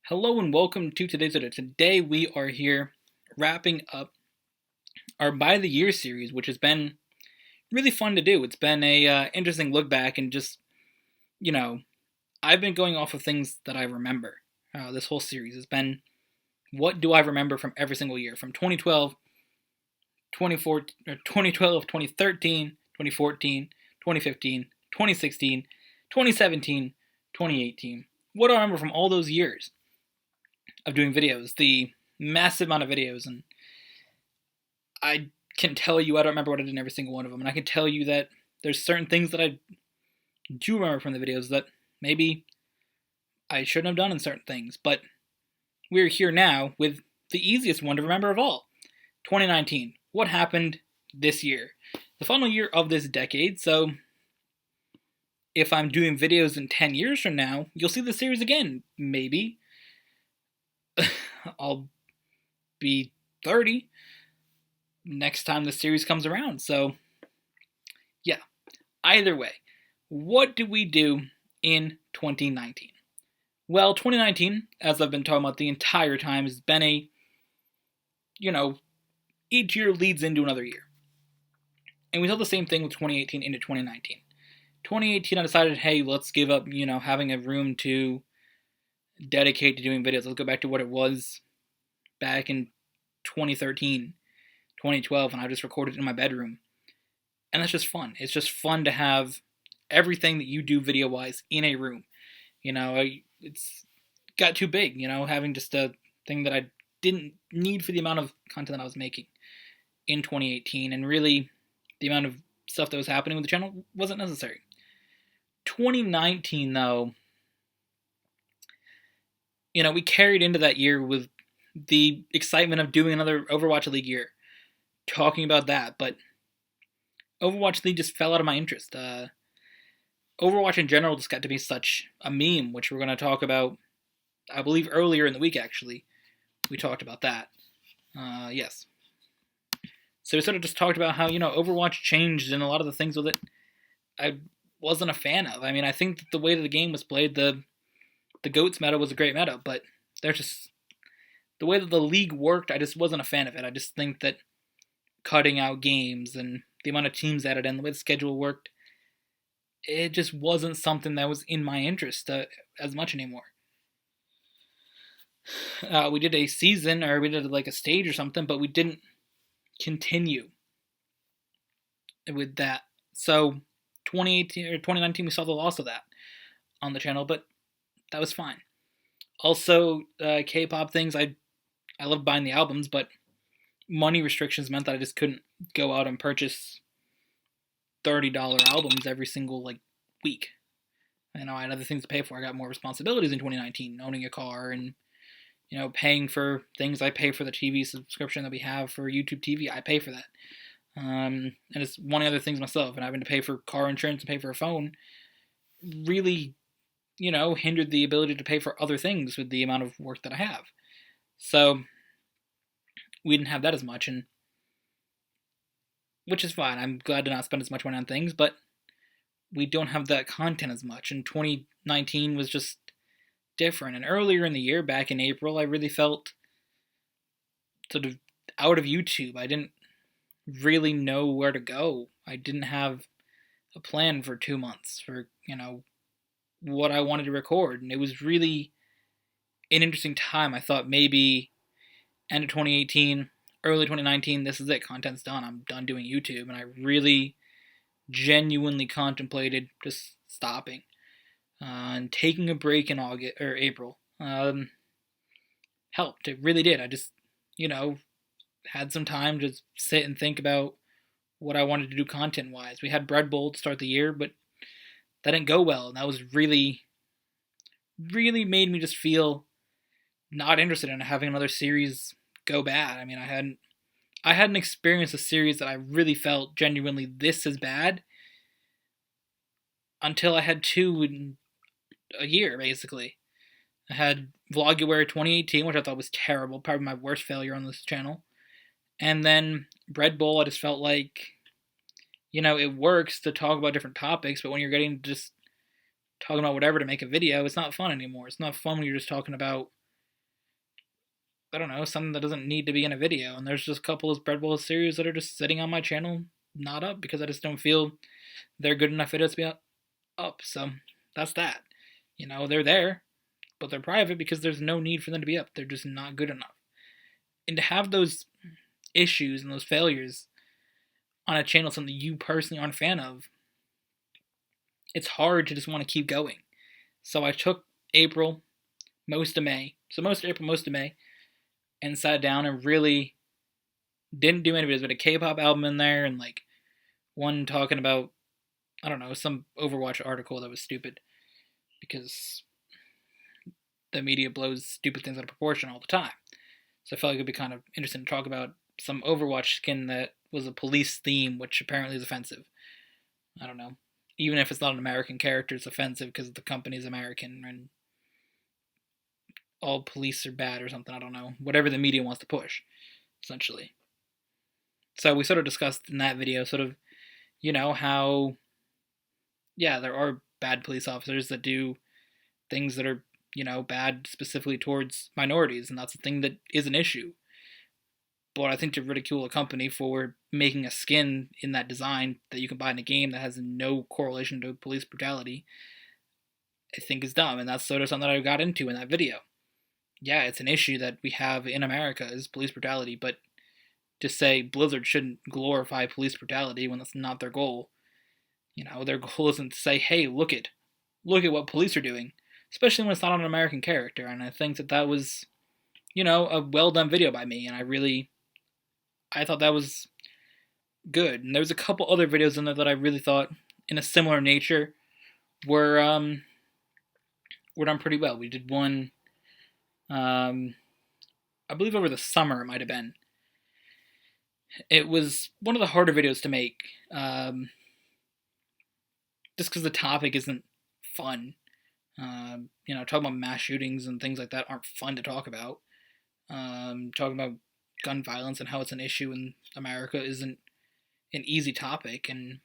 Hello and welcome to today's video. Today we are here wrapping up our By the Year series, which has been really fun to do. It's been a interesting look back and just, you know, I've been going off of things that I remember. This whole series has been, what do I remember from every single year? From 2012, 2013, 2014, 2015, 2016, 2017, 2018. What do I remember from all those years of doing videos, the massive amount of videos, and I can tell you I don't remember what I did in every single one of them, and I can tell you that there's certain things that I do remember from the videos that maybe I shouldn't have done in certain things, but we're here now with the easiest one to remember of all, 2019. What happened this year? The final year of this decade, so if I'm doing videos in 10 years from now, you'll see the series again, maybe. I'll be 30 next time the series comes around. So, yeah. Either way, what did we do in 2019? Well, 2019, as I've been talking about the entire time, has been each year leads into another year. And we saw the same thing with 2018 into 2019. 2018, I decided, hey, let's give up, having a room to dedicate to doing videos. Let's go back to what it was back in 2013, 2012, and I just recorded in my bedroom. And that's just fun. It's just fun to have everything that you do video-wise in a room. It's got too big, having just a thing that I didn't need for the amount of content that I was making in 2018, and really the amount of stuff that was happening with the channel wasn't necessary. 2019, though, we carried into that year with the excitement of doing another Overwatch League year, talking about that, but Overwatch League just fell out of my interest. Overwatch in general just got to be such a meme, which we're going to talk about, I believe, earlier in the week, actually. We talked about that. Yes. So we sort of just talked about how, Overwatch changed and a lot of the things with it I wasn't a fan of. I mean, I think that the way that the game was played, the GOATS meta was a great meta, but there's just the way that the league worked, I just wasn't a fan of it. I just think that cutting out games and the amount of teams added in, the way the schedule worked, it just wasn't something that was in my interest as much anymore. We did a season, or we did like a stage or something, but we didn't continue with that. So 2018 or 2019, we saw the loss of that on the channel, but that was fine. Also, K-pop things, I love buying the albums, but money restrictions meant that I just couldn't go out and purchase $30 albums every single week. I had other things to pay for. I got more responsibilities in 2019, owning a car and paying for things. I pay for the TV subscription that we have for YouTube TV. I pay for that. And it's wanting other things myself, and having to pay for car insurance and pay for a phone really hindered the ability to pay for other things with the amount of work that I have. So we didn't have that as much, and which is fine. I'm glad to not spend as much money on things, but we don't have that content as much. And 2019 was just different. And earlier in the year, back in April, I really felt sort of out of YouTube. I didn't really know where to go. I didn't have a plan for 2 months for, what I wanted to record. And it was really an interesting time. I thought maybe end of 2018, early 2019, this is it. Content's done. I'm done doing YouTube. And I really genuinely contemplated just stopping and taking a break in August or April. Helped. It really did. I just, had some time to sit and think about what I wanted to do content-wise. We had Bread Bowl to start the year, but that didn't go well, and that was really, really made me just feel not interested in having another series go bad. I mean, I hadn't experienced a series that I really felt genuinely this is bad until I had two in a year, basically. I had Vloguary 2018, which I thought was terrible, probably my worst failure on this channel. And then Bread Bowl, I just felt like, it works to talk about different topics, but when you're getting just talking about whatever to make a video, it's not fun anymore. It's not fun when you're just talking about I don't know, something that doesn't need to be in a video. And there's just a couple of Bread Bowl series that are just sitting on my channel, not up, because I just don't feel they're good enough videos to be up. So that's that. They're there, but they're private because there's no need for them to be up. They're just not good enough. And to have those issues and those failures on a channel, something you personally aren't a fan of, it's hard to just want to keep going. So I took April, most of May, and sat down and really didn't do any videos, but a K-pop album in there, and like one talking about, I don't know, some Overwatch article that was stupid because the media blows stupid things out of proportion all the time. So I felt like it'd be kind of interesting to talk about some Overwatch skin that was a police theme, which apparently is offensive. I don't know. Even if it's not an American character, it's offensive because the company's American and all police are bad or something. I don't know. Whatever the media wants to push, essentially. So we sort of discussed in that video sort of, how, yeah, there are bad police officers that do things that are, bad specifically towards minorities, and that's a thing that is an issue. But I think to ridicule a company for making a skin in that design that you can buy in a game that has no correlation to police brutality, I think is dumb, and that's sort of something that I got into in that video. Yeah, it's an issue that we have in America is police brutality, but to say Blizzard shouldn't glorify police brutality when that's not their goal. Their goal isn't to say, hey, look at what police are doing, especially when it's not on an American character, and I think that was, a well-done video by me, and I thought that was good. And there was a couple other videos in there that I really thought, in a similar nature, were done pretty well. We did one, I believe over the summer it might have been. It was one of the harder videos to make, just because the topic isn't fun. Talking about mass shootings and things like that aren't fun to talk about. Talking about gun violence and how it's an issue in America isn't an easy topic, and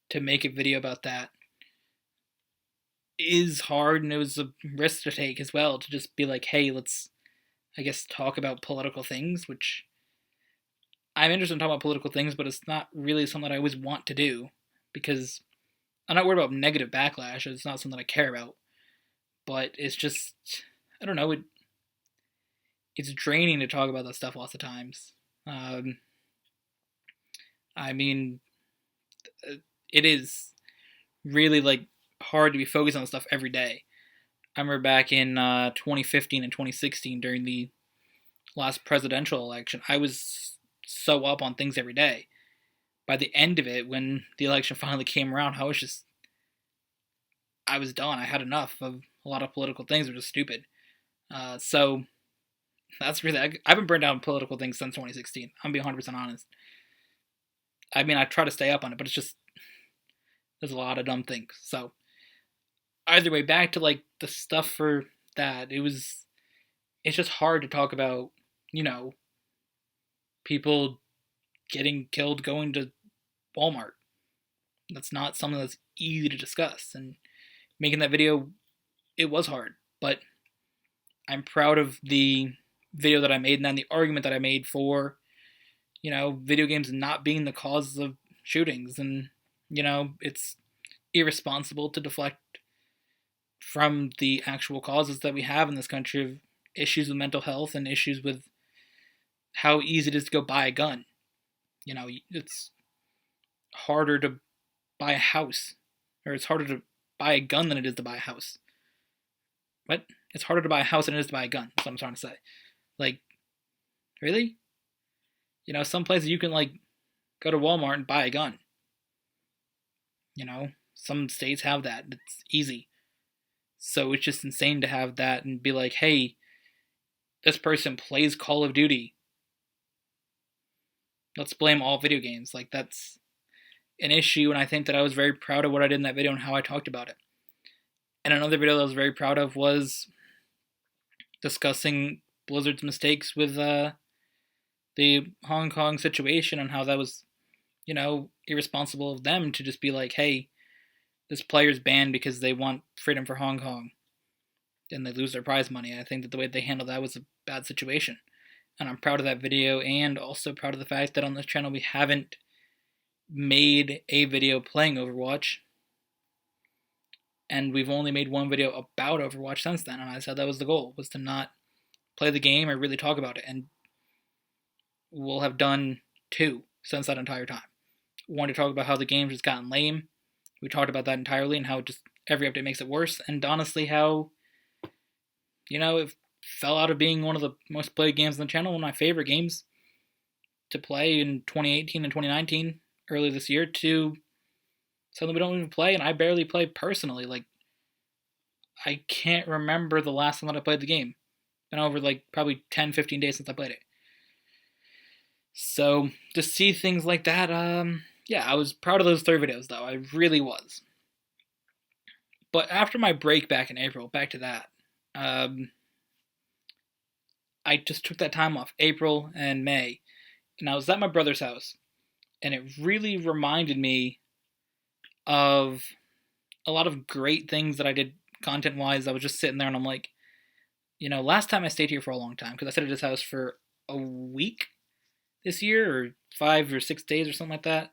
to make a video about that is hard, and it was a risk to take as well, to just be like, hey, let's, I guess, talk about political things, which I'm interested in talking about political things, but it's not really something that I always want to do, because I'm not worried about negative backlash. It's not something I care about, but it's just, I don't know, it's draining to talk about that stuff lots of times. I mean, it is really like hard to be focused on stuff every day. I remember back in 2015 and 2016 during the last presidential election, I was so up on things every day. By the end of it, when the election finally came around, I was done. I had enough of a lot of political things that were just stupid. So that's really, I've been burned out on political things since 2016. I'm being 100% honest. I mean, I try to stay up on it, but it's just, there's a lot of dumb things. So either way, back to like the stuff for that, it's just hard to talk about, people getting killed going to Walmart. That's not something that's easy to discuss, and making that video, it was hard, but I'm proud of the video that I made, and then the argument that I made for, video games not being the causes of shootings, and, it's irresponsible to deflect from the actual causes that we have in this country of issues with mental health and issues with how easy it is to go buy a gun. It's harder to buy a house, or it's harder to buy a gun than it is to buy a house. What? It's harder to buy a house than it is to buy a gun. That's what I'm trying to say. Like, really? Some places you can, like, go to Walmart and buy a gun. Some states have that. It's easy. So it's just insane to have that and be like, hey, this person plays Call of Duty. Let's blame all video games. Like, that's an issue, and I think that I was very proud of what I did in that video and how I talked about it. And another video that I was very proud of was discussing Blizzard's mistakes with the Hong Kong situation, and how that was, irresponsible of them to just be like, hey, this player's banned because they want freedom for Hong Kong. and they lose their prize money. I think that the way they handled that was a bad situation. And I'm proud of that video, and also proud of the fact that on this channel we haven't made a video playing Overwatch, and we've only made one video about Overwatch since then, and I said that was the goal, was to not play the game or really talk about it, and we'll have done 2 since that entire time. One to talk about how the game's just gotten lame. We talked about that entirely, and how just every update makes it worse, and honestly how, it fell out of being one of the most played games on the channel, one of my favorite games to play in 2018 and 2019, earlier this year, to something we don't even play, and I barely play personally. Like, I can't remember the last time that I played the game. Been over probably 10, 15 days since I played it. So to see things like that, I was proud of those 3 videos though. I really was. But after my break back in April, back to that, I just took that time off, April and May, and I was at my brother's house, and it really reminded me of a lot of great things that I did content-wise. I was just sitting there, and I'm like, last time I stayed here for a long time, because I stayed at his house for a week this year, or 5 or 6 days or something like that.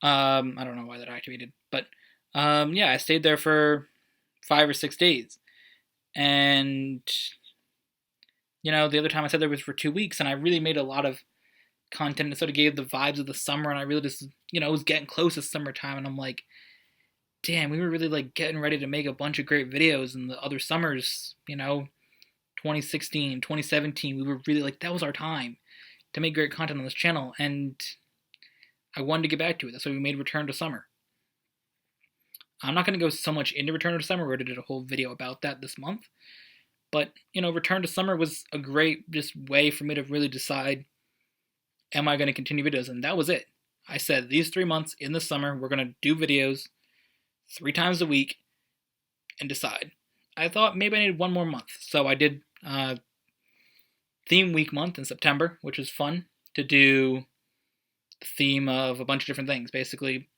I don't know why that activated, but I stayed there for 5 or 6 days. And, the other time I said there was for 2 weeks, and I really made a lot of content that sort of gave the vibes of the summer, and I really just, it was getting close to summertime, and I'm like, damn, we were really, getting ready to make a bunch of great videos in the other summers, 2016, 2017, we were really, that was our time to make great content on this channel, and I wanted to get back to it. That's why we made Return to Summer. I'm not going to go so much into Return to Summer. We already did a whole video about that this month. But, Return to Summer was a great just way for me to really decide, am I going to continue videos? And that was it. I said, these 3 months in the summer, we're going to do videos 3 times a week and decide. I thought maybe I needed 1 more month. So I did Theme Week month in September, which was fun to do the theme of a bunch of different things. Basically,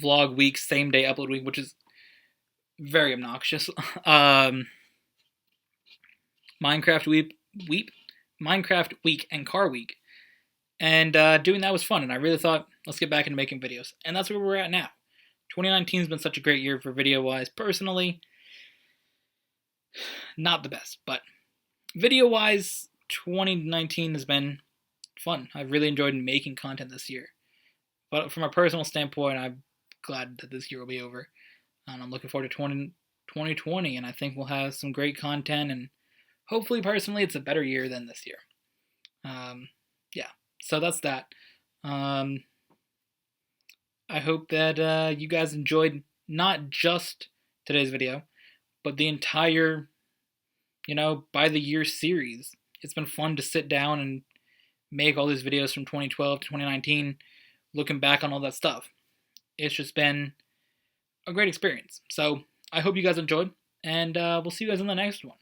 vlog week, same day upload week, which is very obnoxious. Minecraft week and car week. And doing that was fun, and I really thought, let's get back into making videos. And that's where we're at now. 2019 has been such a great year for video-wise. Personally, not the best, but video-wise, 2019 has been fun. I've really enjoyed making content this year. But from a personal standpoint, I'm glad that this year will be over. And I'm looking forward to 2020, and I think we'll have some great content, and hopefully, personally, it's a better year than this year. So that's that. I hope that you guys enjoyed not just today's video, but the entire, by the year series. It's been fun to sit down and make all these videos from 2012 to 2019, looking back on all that stuff. It's just been a great experience. So I hope you guys enjoyed, and we'll see you guys in the next one.